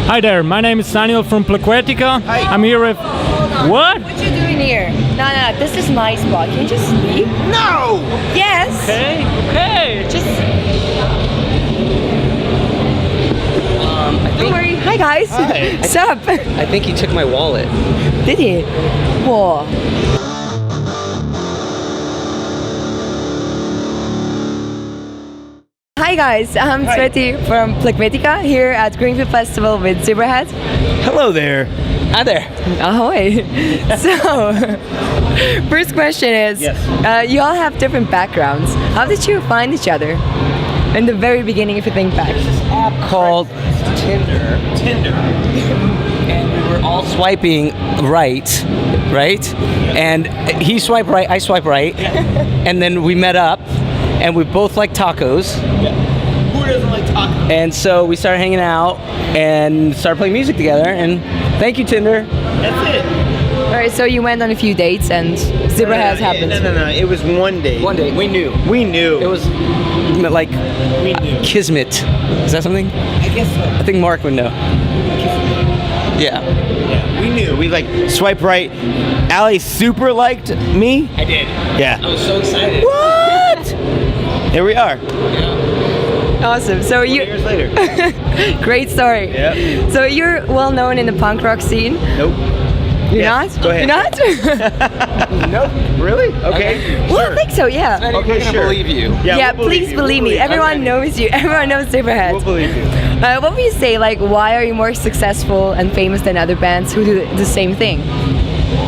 Hi there, my name is Daniel from Plekvetica. Hi. I'm here with... What? What you doing here? No, this is my spot. Can you just leave? No! Yes! Okay. Just... I Don't think, worry. Hi guys! Hi. What's up? I think he took my wallet. Did he? Whoa. Hi guys, I'm Sveti from Plekvetica here at Greenfield Festival with Zebrahead. Hello there. Hi there. Ahoy! So, first question is, Yes. you all have different backgrounds. How did you find each other? In the very beginning, if you think back. App called Tinder. And we were all swiping right? And he swiped right, I swiped right. And then we met up, and we both like tacos. Who doesn't like tacos? And so we started hanging out and started playing music together. And thank you, Tinder. That's it. Alright, so you went on a few dates and Zebrahead happened. No. It was one day. One day, we knew. We knew. It was like We knew. kismet. Is that something? I guess so. I think Mark would know. Yeah. Yeah, we knew. We like swipe right. Allie super liked me. I did. Yeah. I was so excited. What? Here we are. Awesome. So you Years later. great story. Yep. So you're well known in the punk rock scene. Nope. You're Yes, not? go ahead. You're not? Nope. Really? Okay. Well, I think so. Yeah. I'm not Okay, even gonna sure. believe you. Yeah. we'll Please you. believe me. We'll Everyone Okay. knows you. Everyone knows Zebrahead. We'll believe you. What would you say? Like, why are you more successful and famous than other bands who do the same thing?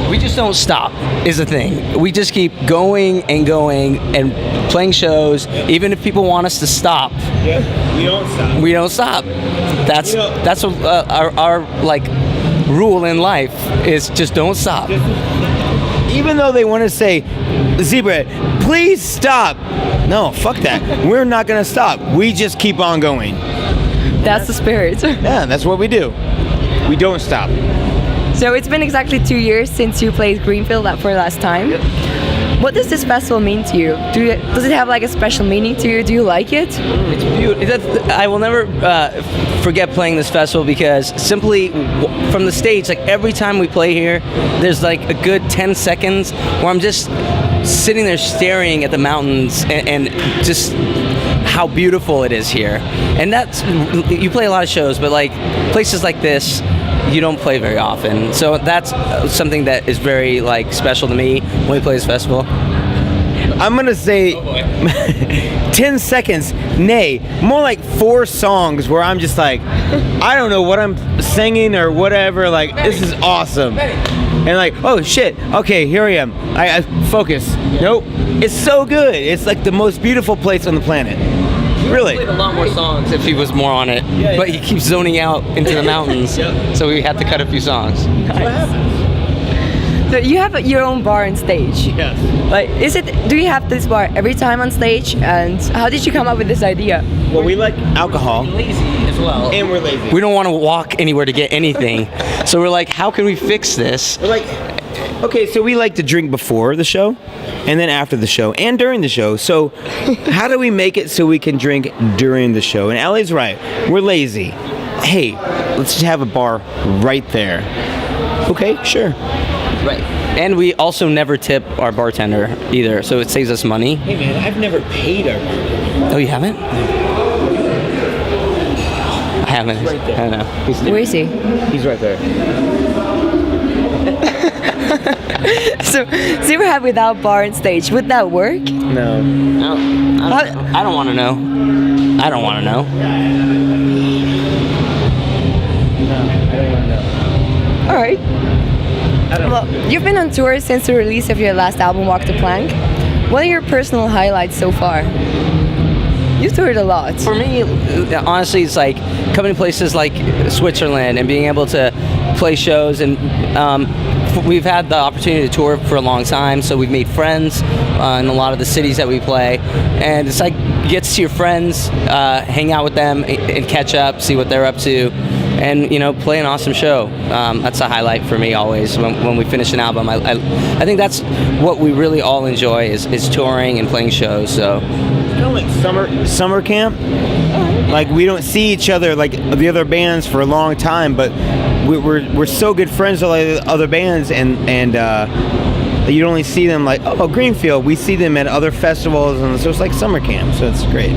We just don't stop, is the thing. We just keep going and going and playing shows. Even if people want us to stop, Yeah. We don't stop. we don't stop. That's You know- that's our like rule in life is just don't stop. Even though they want to say, Zebra, please stop. No, fuck that. We're not gonna stop. We just keep on going. That's the spirit. Yeah, that's what we do. We don't stop. So it's been exactly 2 years since you played Greenfield for the last time. What does this festival mean to you? Does it have like a special meaning to you? Do you like it? It's beautiful. I will never forget playing this festival because simply from the stage, like every time we play here, there's like a good 10 seconds where I'm just sitting there staring at the mountains and just how beautiful it is here. And that's, you play a lot of shows, but like places like this, you don't play very often. So that's something that is very like special to me when we play this festival. I'm gonna say 10 seconds, nay, more like 4 songs where I'm just like, I don't know what I'm singing or whatever, like, this is awesome. And like, oh shit, okay, here I am. I focus. Nope. It's so good. It's like the most beautiful place on the planet. Really. Played a lot more songs if he was more on it, Yeah, but yeah. he keeps zoning out into the mountains, so we had to cut a few songs. So you have your own bar on stage. Yes. Like, do you have this bar every time on stage? And how did you come up with this idea? Well, we like alcohol Lazy as well. and we're lazy. We don't want to walk anywhere to get anything, so we're like, how can we fix this? We're like, okay, so we like to drink before the show, and then after the show, and during the show. So, how do we make it so we can drink during the show? And Allie's right. We're lazy. Hey, let's just have a bar right there. Okay, sure. Right. And we also never tip our bartender either, so it saves us money. Hey man, I've never paid our bartender. Oh, you haven't? I haven't. Right there. I don't know. Where is he? He's right there. So Zebrahead without bar on stage, would that work? No. I don't want to know. I don't want to know. All right. Well, you've been on tour since the release of your last album, Walk the Plank. What are your personal highlights so far? You toured a lot. For me, honestly, it's like coming to places like Switzerland and being able to play shows, and we've had the opportunity to tour for a long time, so we've made friends in a lot of the cities that we play, and it's like you get to see your friends, hang out with them, and catch up, see what they're up to, and play an awesome show. That's a highlight for me always when we finish an album. I think that's what we really all enjoy is touring and playing shows. So Kind of like summer camp. Like we don't see each other like the other bands for a long time, but we're so good friends with all the other bands, and you only see them like, oh, Greenfield. We see them at other festivals, and so it's like summer camp. So it's great.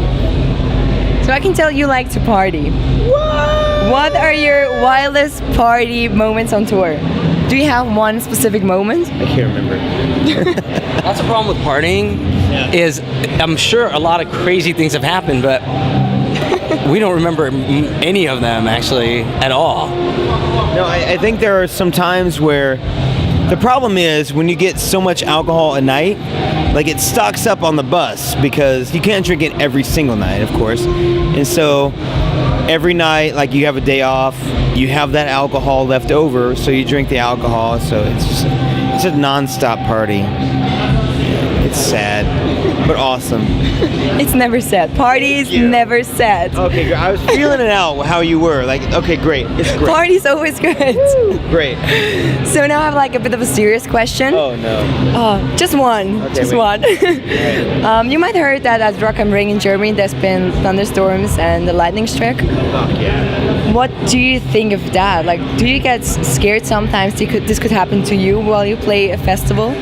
So I can tell you like to party. What are your wildest party moments on tour? Do you have one specific moment? I can't remember. That's the problem with partying. Is I'm sure a lot of crazy things have happened, but we don't remember any of them actually at all. No, I think there are some times where the problem is when you get so much alcohol at night, like it stocks up on the bus because you can't drink it every single night, of course. And so every night, like you have a day off, you have that alcohol left over, so you drink the alcohol. So it's a non-stop party. It's sad, but awesome. It's never sad. Party is never sad. Okay, I was feeling it out how you were. Like, okay, great. It's great. Party's always good. Great. So now I have like a bit of a serious question. Oh no. Oh, just one. Okay, just wait. one. You might have heard that at Rock am Ring in Germany there's been thunderstorms and the lightning strike. Oh yeah. What do you think of that? Like, do you get scared sometimes this could happen to you while you play a festival?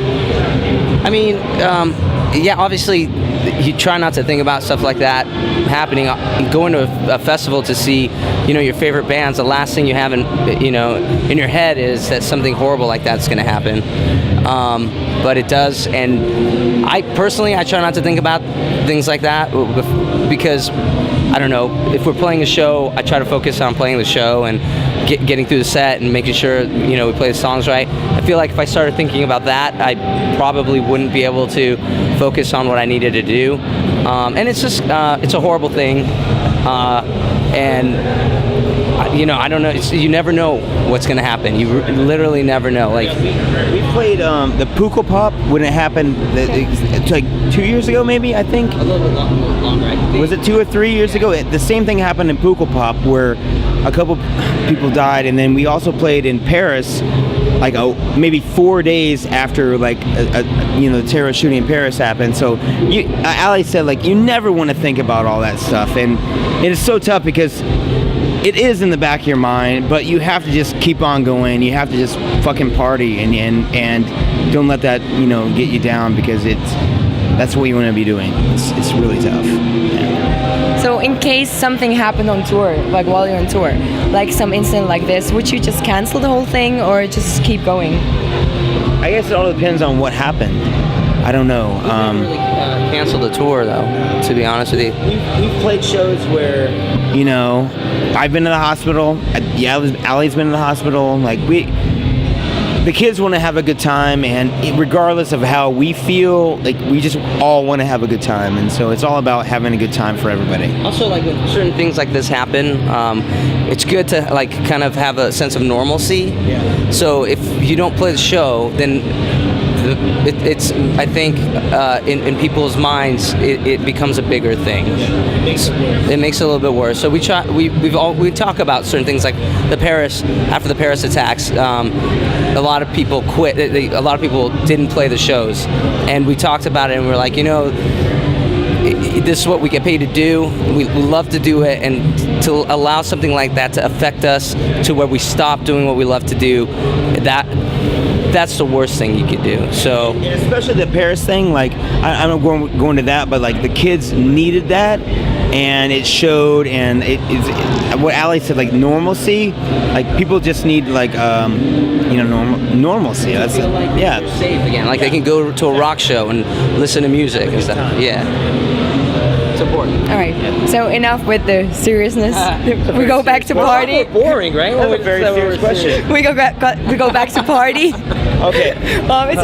I mean, yeah, obviously, you try not to think about stuff like that happening. Going to a festival to see, your favorite bands, the last thing you have in your head is that something horrible like that's going to happen. But it does, and I try not to think about things like that because, I don't know, if we're playing a show, I try to focus on playing the show and getting through the set and making sure, we play the songs right. I feel like if I started thinking about that, I probably wouldn't be able to focus on what I needed to do. And it's just, it's a horrible thing. And I don't know. You never know what's going to happen. You literally never know. Like we played the Pukkel Pop when it happened. It's like 2 years ago, maybe, I think. a little bit longer. I think. Was it 2 or 3 years ago? The same thing happened in Pukkel Pop where a couple people died, and then we also played in Paris, like maybe 4 days after the terrorist shooting in Paris happened. So Ali said like you never want to think about all that stuff, and it is so tough because it is in the back of your mind, but you have to just keep on going. You have to just fucking party and don't let that get you down because that's what you want to be doing. It's really tough. Yeah. So in case something happened on tour, like while you're on tour, like some incident like this, would you just cancel the whole thing or just keep going? I guess it all depends on what happened. I don't know. Really canceled the tour though, to be honest with you. We've played shows where, I've been to the hospital. Allie's been in the hospital. Like the kids want to have a good time, and regardless of how we feel, like we just all want to have a good time, and so it's all about having a good time for everybody. Also, like when certain things like this happen, it's good to like kind of have a sense of normalcy. Yeah. So if you don't play the show, then it's I think in people's minds it becomes a bigger thing. It makes it a little bit worse. So we talk about certain things like after the Paris attacks. A lot of people quit. A lot of people didn't play the shows, and we talked about it, and we're like, this is what we get paid to do. We love to do it, and to allow something like that to affect us to where we stop doing what we love to do, that's the worst thing you could do. So, and especially the Paris thing, like I'm not going to that, but like the kids needed that, and it showed. And what Ali said, like normalcy, like people just need like normalcy. That's feel like they're safe again. Like they can go to a rock show and listen to music and stuff. Yeah. It's important. All right. So enough with the seriousness. We go back to party. Boring, right? That's a very serious question. We go back to party. Okay. About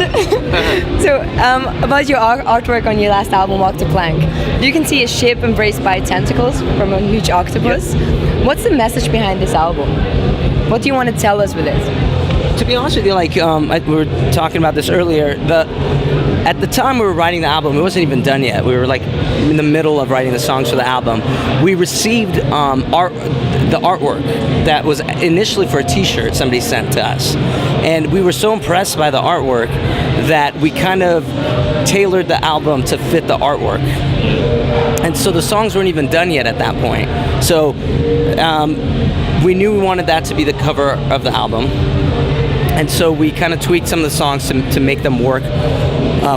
your artwork on your last album, Walk the Plank, you can see a ship embraced by tentacles from a huge octopus. Yes. What's the message behind this album? What do you want to tell us with it? To be honest with you, like we were talking about this earlier, at the time we were writing the album, it wasn't even done yet. We were like in the middle of writing the songs for the album. We received the artwork that was initially for a T-shirt somebody sent to us, and we were so impressed by the artwork that we kind of tailored the album to fit the artwork. And so the songs weren't even done yet at that point. So we knew we wanted that to be the cover of the album. And so we kind of tweaked some of the songs to make them work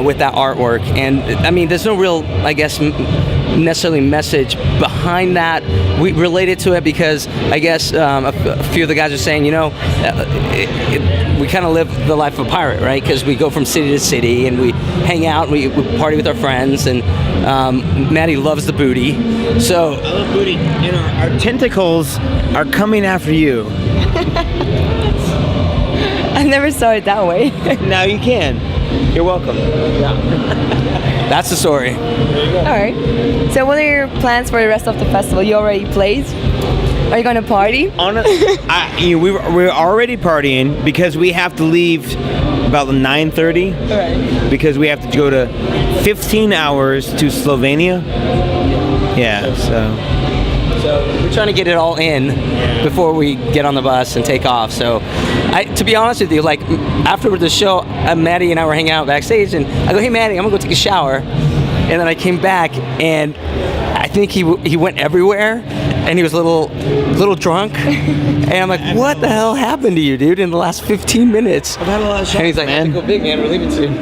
with that artwork. And I mean, there's no real, I guess, necessarily message behind that. We related to it because I guess a few of the guys are saying, you know, we kind of live the life of a pirate, right? Because we go from city to city and we hang out, and we party with our friends, and Maddie loves the booty. So I love booty. And our tentacles are coming after you. I never saw it that way. Now you can. You're welcome. that's the story. All right. So what are your plans for the rest of the festival? You already played? Are you gonna party? We're already partying because we have to leave about 9:30. Right. Because we have to go to 15 hours to Slovenia. Yeah, So we're trying to get it all in before we get on the bus and take off. So, to be honest with you, like after the show, Maddie and I were hanging out backstage, and I go, "Hey, Maddie, I'm gonna go take a shower," and then I came back, and I think he went everywhere, and he was a little drunk, and I'm like, "What the hell happened to you, dude? In the last 15 minutes?" I've had a lot of shots, and he's like, man. "I have to go big, man. We're leaving soon."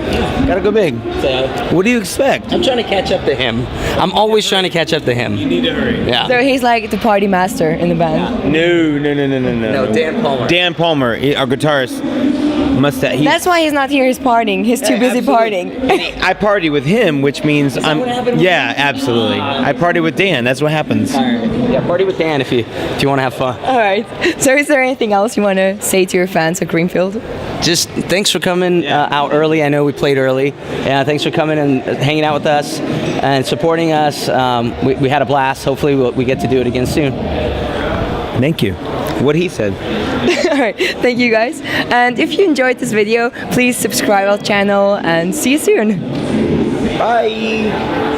Gotta go big. So What do you expect? I'm trying to catch up to him. I'm always trying to catch up to him. need to hurry. Yeah. So he's like the party master in the band. No. No, Dan Palmer. Dan Palmer, our guitarist, must have. That's why he's not here. He's partying. He's too busy partying. I party with him, which means that what happened with Yeah, absolutely. I party with Dan. That's what happens. Yeah, party with Dan if you want to have fun. All right. So is there anything else you want to say to your fans at Greenfield? Just thanks for coming out early. I know we played early. Yeah, thanks for coming and hanging out with us and supporting us. We had a blast. Hopefully we get to do it again soon. Thank you. What he said. All right. Thank you guys. And if you enjoyed this video, please subscribe our channel and see you soon. Bye.